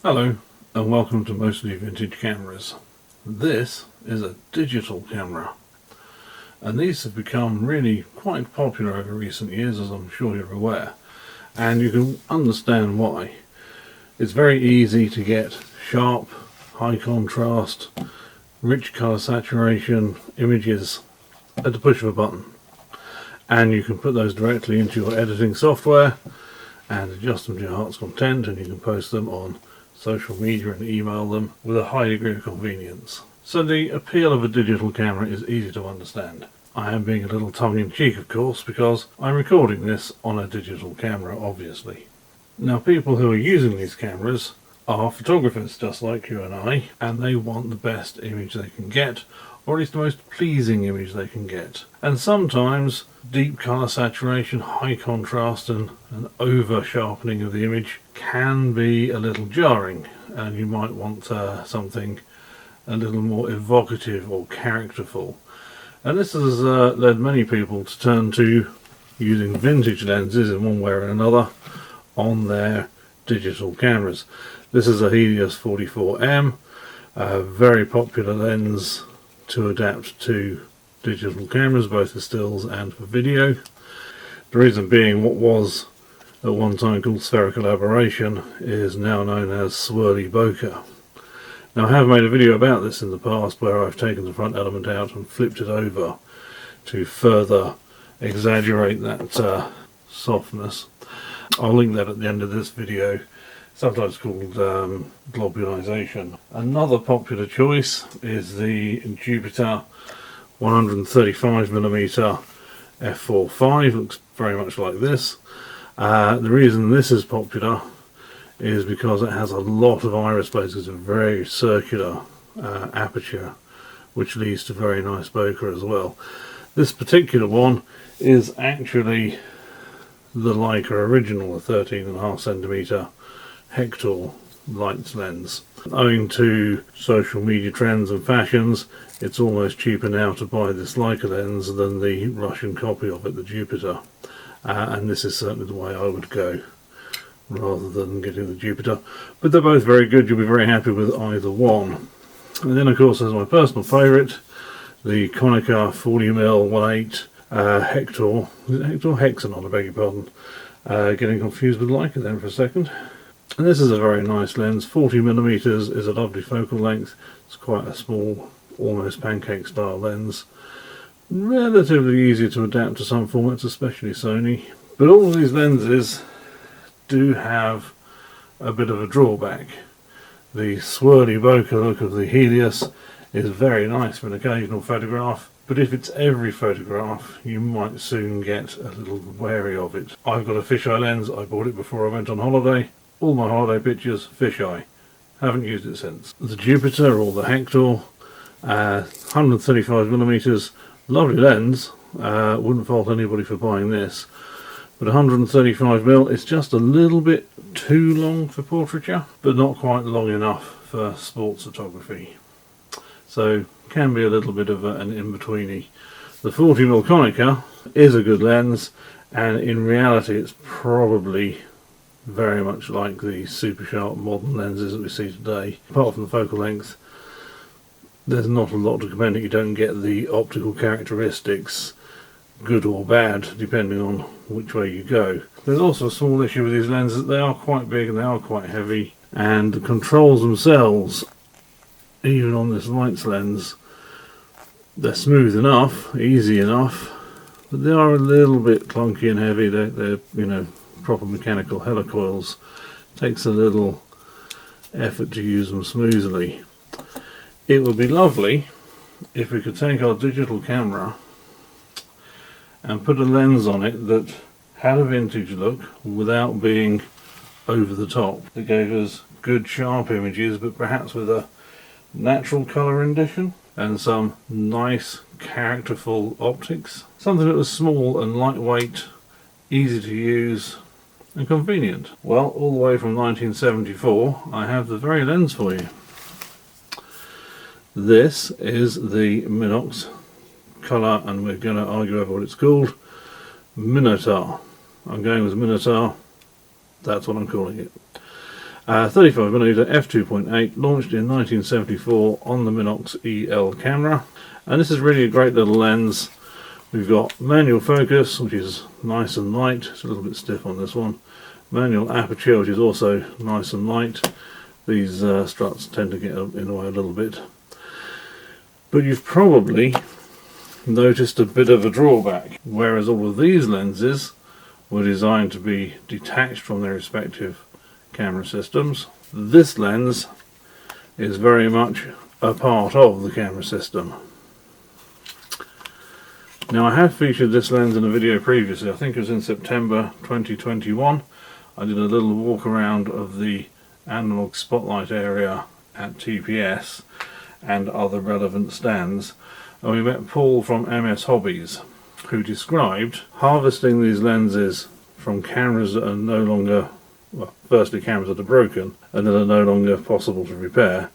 Hello and welcome to Mostly Vintage Cameras. This is a digital camera and these have become really quite popular over recent years, as I'm sure you're aware, and you can understand why. It's very easy to get sharp, high contrast, rich colour saturation images at the push of a button, and you can put those directly into your editing software and adjust them to your heart's content, and you can post them on social media and email them with a high degree of convenience. So the appeal of a digital camera is easy to understand. I am being a little tongue-in-cheek, of course, because I'm recording this on a digital camera, obviously. Now, people who are using these cameras are photographers just like you and I, and they want the best image they can get, or at least the most pleasing image they can get. And sometimes deep colour saturation, high contrast and an over sharpening of the image can be a little jarring, and you might want something a little more evocative or characterful. And this has led many people to turn to using vintage lenses in one way or another on their digital cameras. This is a Helios 44M, a very popular lens to adapt to digital cameras, both for stills and for video. The reason being, what was at one time called spherical aberration is now known as swirly bokeh. Now, I have made a video about this in the past where I've taken the front element out and flipped it over to further exaggerate that softness. I'll link that at the end of this video, sometimes called globulization. Another popular choice is the Jupiter 135mm f4.5, looks very much like this. The reason this is popular is because it has a lot of iris plates. It's a very circular aperture, which leads to very nice bokeh as well. This particular one is actually the Leica original, a 13.5cm Hector light lens. Owing to social media trends and fashions, it's almost cheaper now to buy this Leica lens than the Russian copy of it, the Jupiter. And this is certainly the way I would go, rather than getting the Jupiter. But they're both very good, you'll be very happy with either one. And then of course there's my personal favourite, the Konica 40mm 1.8 Hector. Is it Hector? Hexanon, I beg your pardon. Getting confused with Leica then for a second. And this is a very nice lens. 40mm is a lovely focal length. It's quite a small, almost pancake style lens. Relatively easy to adapt to some formats, especially Sony. But all of these lenses do have a bit of a drawback. The swirly bokeh look of the Helios is very nice for an occasional photograph, but if it's every photograph, you might soon get a little wary of it. I've got a fisheye lens. I bought it before I went on holiday. All my holiday pictures, fisheye. Haven't used it since. The Jupiter, or the Hector, 135mm, lovely lens. Wouldn't fault anybody for buying this. But 135mm is just a little bit too long for portraiture, but not quite long enough for sports photography. So can be a little bit of an in-betweeny. The 40mm Konica is a good lens, and in reality it's probably very much like the super sharp modern lenses that we see today. Apart from the focal length, there's not a lot to commend it. You don't get the optical characteristics, good or bad, depending on which way you go. There's also a small issue with these lenses. They are quite big and they are quite heavy, and the controls themselves, even on this lights lens, they're smooth enough, easy enough, but they are a little bit clunky and heavy. They're you know, proper mechanical helicoils. Takes a little effort to use them smoothly. It would be lovely if we could take our digital camera and put a lens on it that had a vintage look without being over the top, that gave us good sharp images, but perhaps with a natural colour rendition and some nice characterful optics. Something that was small and lightweight, easy to use and convenient. Well, all the way from 1974 I have the very lens for you. This is the Minox colour, and we're going to argue over what it's called, Minotaur. I'm going with Minotaur, that's what I'm calling it. 35mm f2.8, launched in 1974 on the Minox EL camera, and this is really a great little lens. We've got manual focus, which is nice and light. It's a little bit stiff on this one. Manual aperture, which is also nice and light. These struts tend to get in the way a little bit. But you've probably noticed a bit of a drawback. Whereas all of these lenses were designed to be detached from their respective camera systems, this lens is very much a part of the camera system. Now, I have featured this lens in a video previously. I think it was in September 2021. I did a little walk around of the analog spotlight area at TPS and other relevant stands, and we met Paul from MS Hobbies, who described harvesting these lenses from cameras that are no longer, well, firstly cameras that are broken and that are no longer possible to repair.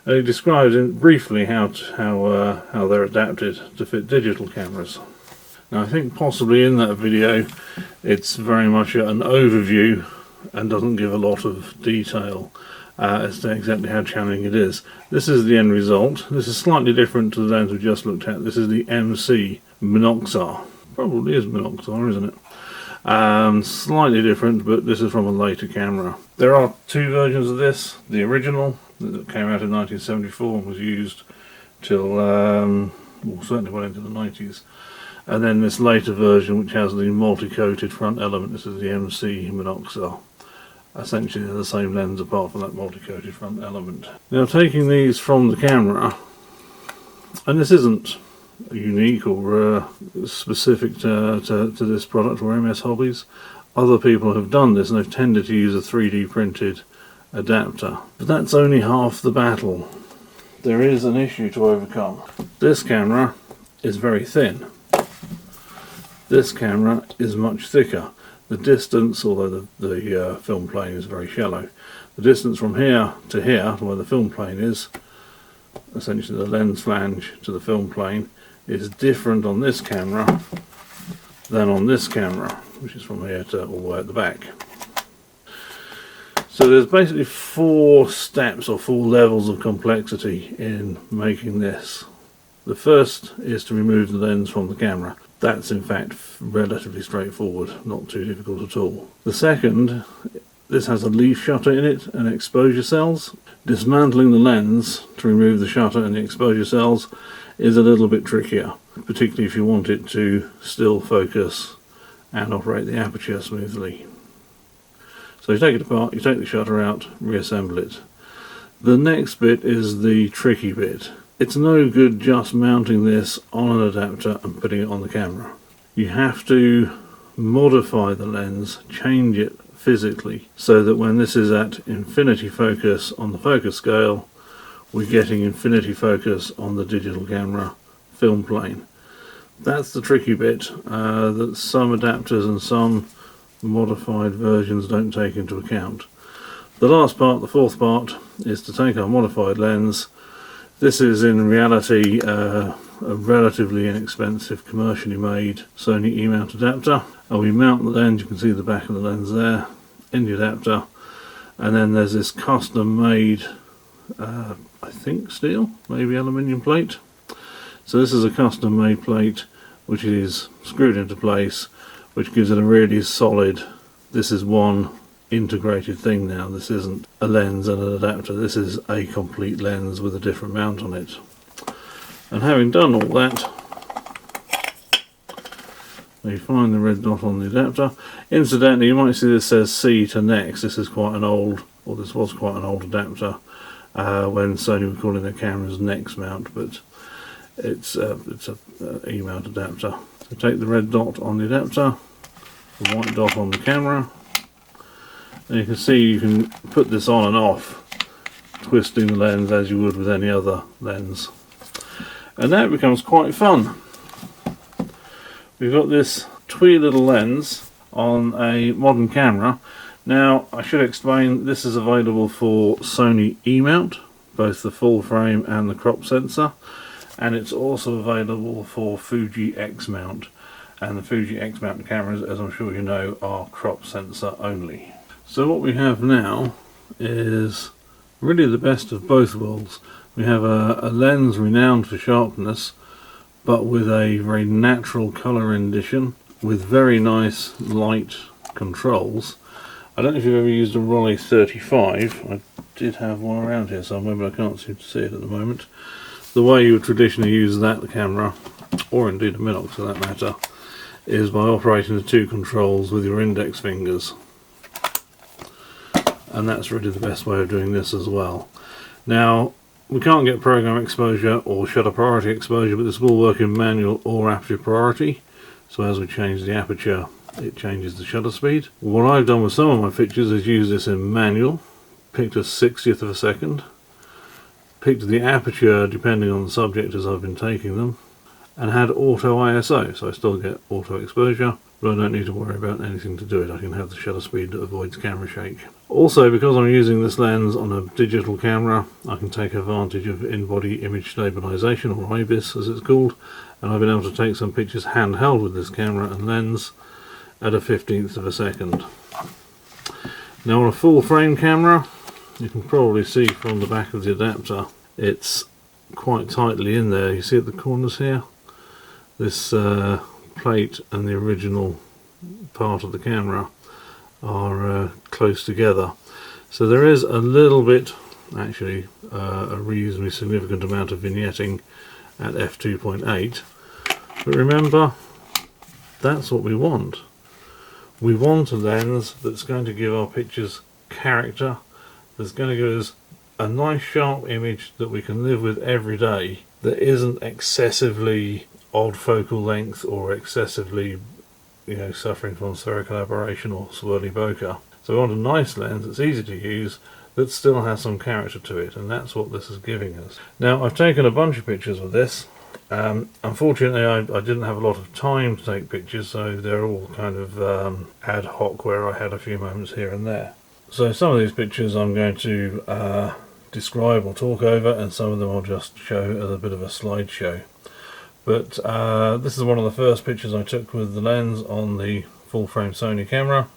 And he describes briefly how they're adapted to fit digital cameras. Now, I think possibly in that video it's very much an overview and doesn't give a lot of detail as to exactly how challenging it is. This is the end result. This is slightly different to the lens we just looked at. This is the MC Minoxar. Probably is Minoxar, isn't it? Slightly different, but this is from a later camera. There are two versions of this. The original that came out in 1974 and was used till well, certainly well into the 90s, and then this later version which has the multi-coated front element. This is the MC Minoxar. Essentially they're the same lens apart from that multi-coated front element. Now, taking these from the camera, and this isn't unique or specific to this product or MS Hobbies, other people have done this and they've tended to use a 3D printed adapter. But that's only half the battle. There is an issue to overcome. This camera is very thin. This camera is much thicker. The distance, although the film plane is very shallow, the distance from here to here, where the film plane is, essentially the lens flange to the film plane, is different on this camera than on this camera, which is from here to all the way at the back. So there's basically 4 steps or 4 levels of complexity in making this. The first is to remove the lens from the camera. That's in fact relatively straightforward, not too difficult at all. The second, this has a leaf shutter in it and exposure cells. Dismantling the lens to remove the shutter and the exposure cells is a little bit trickier, particularly if you want it to still focus and operate the aperture smoothly. So you take it apart, you take the shutter out, reassemble it. The next bit is the tricky bit. It's no good just mounting this on an adapter and putting it on the camera. You have to modify the lens, change it physically, so that when this is at infinity focus on the focus scale, we're getting infinity focus on the digital camera film plane. That's the tricky bit that some adapters and some modified versions don't take into account. The last part, the fourth part, is to take our modified lens. This is in reality a relatively inexpensive commercially made Sony E-mount adapter, and we mount the lens. You can see the back of the lens there in the adapter, and then there's this custom made I think steel, maybe aluminium plate. So this is a custom made plate which is screwed into place, which gives it a really solid, this is one integrated thing now. This isn't a lens and an adapter, this is a complete lens with a different mount on it. And having done all that, you find the red dot on the adapter. Incidentally, you might see this says C to next. This is quite an old, or this was quite an old adapter when Sony were calling their cameras Next mount, but it's a E-mount adapter. So take the red dot on the adapter, the white dot on the camera, and you can see you can put this on and off, twisting the lens as you would with any other lens. And now it becomes quite fun. We've got this twee little lens on a modern camera. Now, I should explain, this is available for Sony E-mount, both the full frame and the crop sensor, and it's also available for Fuji X-mount, and the Fuji X-mount cameras, as I'm sure you know, are crop sensor only. So what we have now is really the best of both worlds. We have a lens renowned for sharpness, but with a very natural colour rendition, with very nice light controls. I don't know if you've ever used a Rolleiflex 35. I did have one around here somewhere, but I can't seem to see it at the moment. The way you would traditionally use that camera, or indeed a Minox for that matter, is by operating the two controls with your index fingers. And that's really the best way of doing this as well. Now, we can't get program exposure or shutter priority exposure, but this will work in manual or aperture priority. So as we change the aperture, it changes the shutter speed. What I've done with some of my pictures is use this in manual, picked a 60th of a second, picked the aperture depending on the subject as I've been taking them, and had auto ISO, so I still get auto exposure, but I don't need to worry about anything to do it. I can have the shutter speed that avoids camera shake. Also, because I'm using this lens on a digital camera, I can take advantage of in-body image stabilization, or IBIS as it's called, and I've been able to take some pictures handheld with this camera and lens at a 15th of a second. Now on a full frame camera, you can probably see from the back of the adapter, it's quite tightly in there. You see at the corners here, this plate and the original part of the camera are close together, so there is a little bit, actually a reasonably significant amount of vignetting at f2.8, but remember, that's what we want. We want a lens that's going to give our pictures character, that's going to give us a nice sharp image that we can live with every day, that isn't excessively odd focal length or excessively, suffering from spherical aberration or swirly bokeh. So we want a nice lens that's easy to use, that still has some character to it, and that's what this is giving us. Now, I've taken a bunch of pictures with this. Unfortunately, I didn't have a lot of time to take pictures, so they're all kind of ad hoc, where I had a few moments here and there. So some of these pictures I'm going to describe or talk over, and some of them I'll just show as a bit of a slideshow. But this is one of the first pictures I took with the lens on the full frame Sony camera.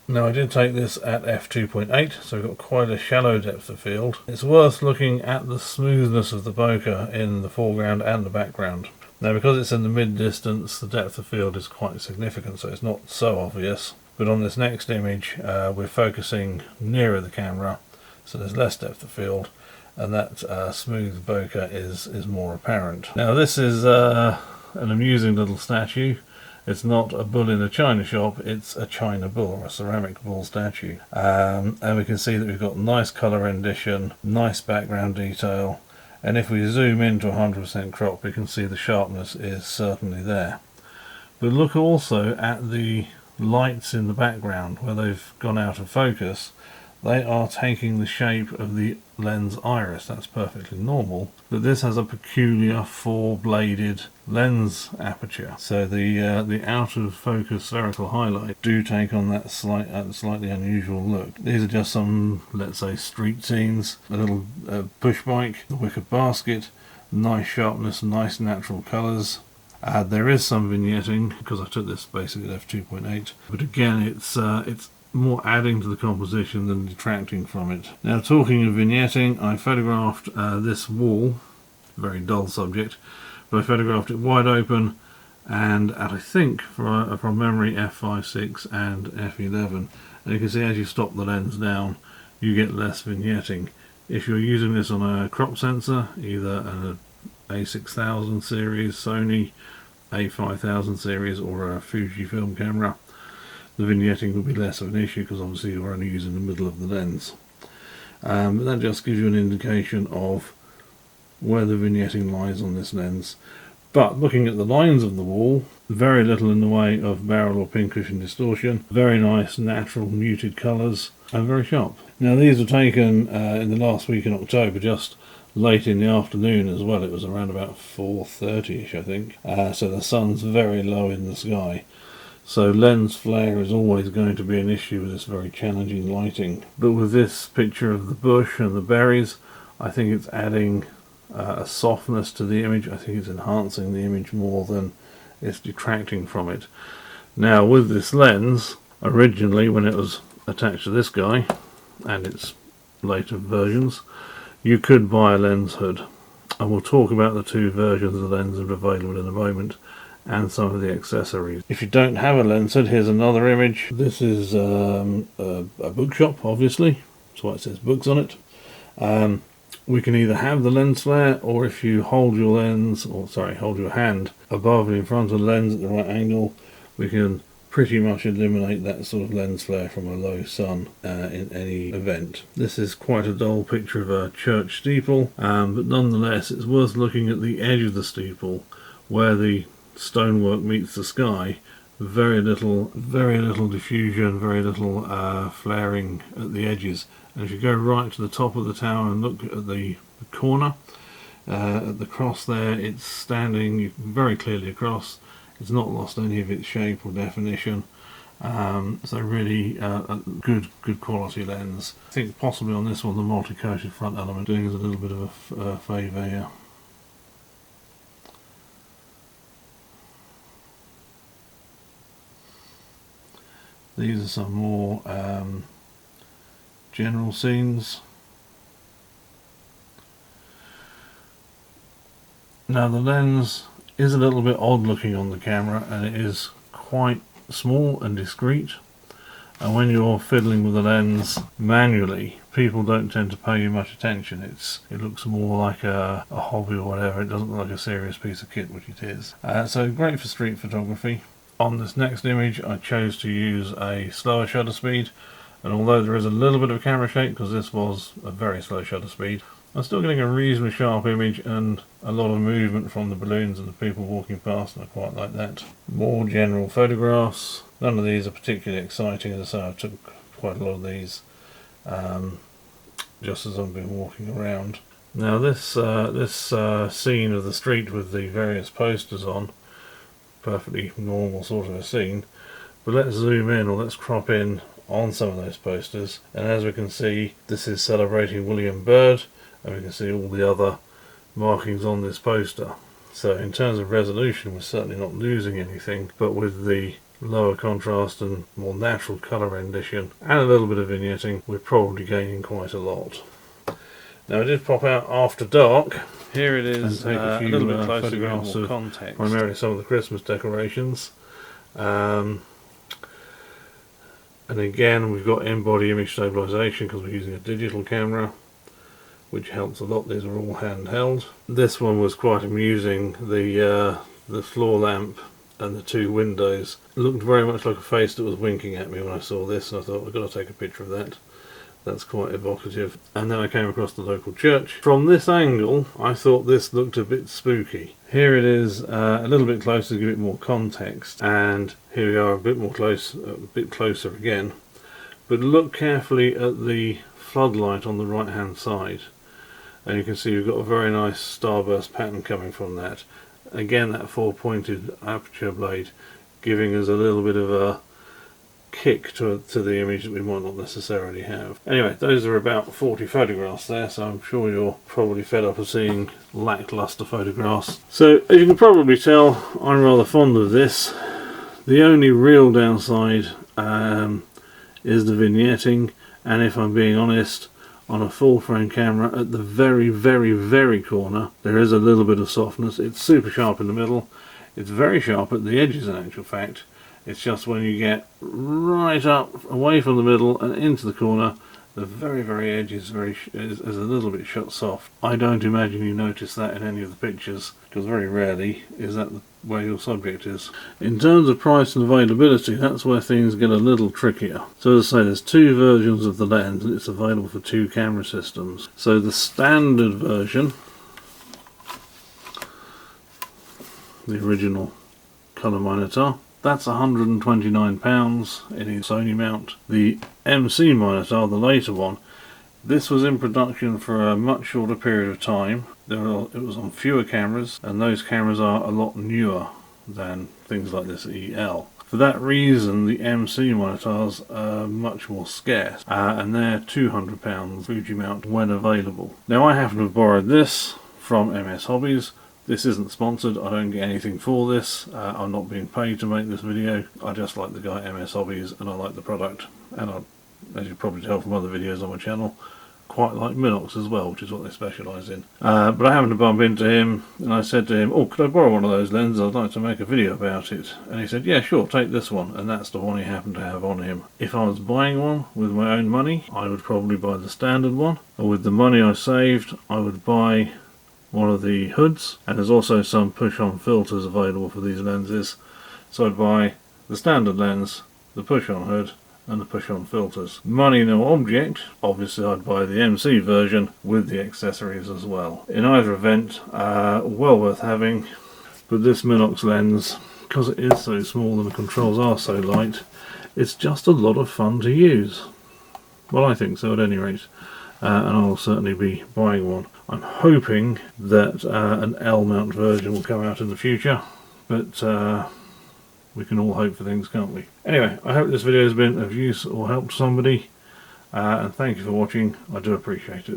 Now, I did take this at f2.8, so we've got quite a shallow depth of field. It's worth looking at the smoothness of the bokeh in the foreground and the background. Now, because it's in the mid distance, the depth of field is quite significant, so it's not so obvious. But on this next image, we're focusing nearer the camera, so there's less depth of field, and that smooth bokeh is more apparent. Now, this is an amusing little statue. It's not a bull in a china shop, it's a china bull, or a ceramic bull statue. And we can see that we've got nice colour rendition, nice background detail, and if we zoom into 100% crop, we can see the sharpness is certainly there. But look also at the lights in the background, where they've gone out of focus. They are taking the shape of the lens iris. That's perfectly normal, but this has a peculiar four-bladed lens aperture, so the out of focus spherical highlights do take on that slightly unusual look. These are just some, let's say, street scenes, a little push bike, a wicker basket, nice sharpness, nice natural colours. There is some vignetting, because I took this basically at f2.8, but again it's more adding to the composition than detracting from it. Now, talking of vignetting, I photographed this wall, very dull subject, but I photographed it wide open and at, I think, from memory, f5, 6 and f11, and you can see as you stop the lens down you get less vignetting. If you're using this on a crop sensor, either an A6000 series, Sony A5000 series, or a Fuji film camera, the vignetting will be less of an issue, because obviously you're only using the middle of the lens. But that just gives you an indication of where the vignetting lies on this lens. But looking at the lines of the wall, very little in the way of barrel or pincushion distortion, very nice natural muted colours, and very sharp. Now, these were taken in the last week in October, just late in the afternoon as well. It was around about 4:30ish, I think, so the sun's very low in the sky. So lens flare is always going to be an issue with this very challenging lighting. But with this picture of the bush and the berries, I think it's adding a softness to the image. I think it's enhancing the image more than it's detracting from it. Now, with this lens, originally when it was attached to this guy, and it's later versions, you could buy a lens hood. And we'll talk about the two versions of the lens that are available in a moment, and some of the accessories. If you don't have a lens hood, here's another image. This is a bookshop, obviously. That's why it says books on it. We can either have the lens flare, or if you hold your hold your hand above and in front of the lens at the right angle, we can pretty much eliminate that sort of lens flare from a low sun in any event. This is quite a dull picture of a church steeple, but nonetheless it's worth looking at the edge of the steeple where the stonework meets the sky. Very little diffusion, very little flaring at the edges. And if you go right to the top of the tower and look at the corner, at the cross there, it's standing very clearly across. It's not lost any of its shape or definition. So really a good quality lens. I think possibly on this one the multi-coated front element doing us a little bit of a favour here. These are some more general scenes. Now the lens is a little bit odd looking on the camera, and it is quite small and discreet, and when you're fiddling with the lens manually, people don't tend to pay you much attention. It looks more like a hobby or whatever. It doesn't look like a serious piece of kit, which it is. So great for street photography. On this next image I chose to use a slower shutter speed, and although there is a little bit of camera shake because this was a very slow shutter speed, I'm still getting a reasonably sharp image and a lot of movement from the balloons and the people walking past, and I quite like that. More general photographs. None of these are particularly exciting. As I say, I took quite a lot of these just as I've been walking around. Now this scene of the street with the various posters on, perfectly normal sort of a scene, but let's zoom in, or let's crop in on some of those posters, and as we can see, this is celebrating William Byrd, and we can see all the other markings on this poster. So in terms of resolution, we're certainly not losing anything, but with the lower contrast and more natural colour rendition and a little bit of vignetting, we're probably gaining quite a lot. Now I did pop out after dark. Here it is, and take a few little bit closer photographs of context. Primarily some of the Christmas decorations. And again, we've got in-body image stabilisation because we're using a digital camera, which helps a lot. These are all handheld. This one was quite amusing. The floor lamp and the two windows looked very much like a face that was winking at me when I saw this, and I thought I've got to take a picture of that. That's quite evocative. And then I came across the local church. From this angle, I thought this looked a bit spooky. Here it is, a little bit closer to give it more context, and here we are a bit closer again. But look carefully at the floodlight on the right hand side, and you can see we've got a very nice starburst pattern coming from that. Again, that four-pointed aperture blade giving us a little bit of a kick to the image that we might not necessarily have. Anyway, those are about 40 photographs there, so I'm sure you're probably fed up of seeing lackluster photographs. So as you can probably tell, I'm rather fond of this. The only real downside is the vignetting, and if I'm being honest, on a full frame camera at the very corner there is a little bit of softness. It's super sharp in the middle, it's very sharp at the edges in actual fact. It's just when you get right up away from the middle and into the corner, the very edge is a little bit shut soft. I don't imagine you notice that in any of the pictures, because very rarely is that where your subject is. In terms of price and availability, that's where things get a little trickier. So as I say, there's two versions of the lens, and it's available for two camera systems. So the standard version, the original colour Minotaur, that's £129 in its Sony mount. The MC Minotaur, the later one, this was in production for a much shorter period of time. It was on fewer cameras, and those cameras are a lot newer than things like this EL. For that reason, the MC Minotaurs are much more scarce, and they're £200 Fuji mount when available. Now I happen to have borrowed this from MS Hobbies. This isn't sponsored, I don't get anything for this, I'm not being paid to make this video. I just like the guy at MS Hobbies and I like the product, and as you probably tell from other videos on my channel, quite like Minox as well, which is what they specialise in. But I happened to bump into him, and I said to him, "Oh, could I borrow one of those lenses? I'd like to make a video about it." And he said, "Yeah, sure, take this one." And that's the one he happened to have on him. If I was buying one with my own money, I would probably buy the standard one. Or with the money I saved, I would buy one of the hoods. And there's also some push-on filters available for these lenses. So I'd buy the standard lens, the push-on hood, and the push-on filters. Money no object, obviously I'd buy the MC version with the accessories as well. In either event, well worth having. But this Minox lens, because it is so small and the controls are so light, it's just a lot of fun to use. Well, I think so at any rate. And I'll certainly be buying one. I'm hoping that an L-mount version will come out in the future, but we can all hope for things, can't we? Anyway, I hope this video has been of use or helped somebody, and thank you for watching. I do appreciate it.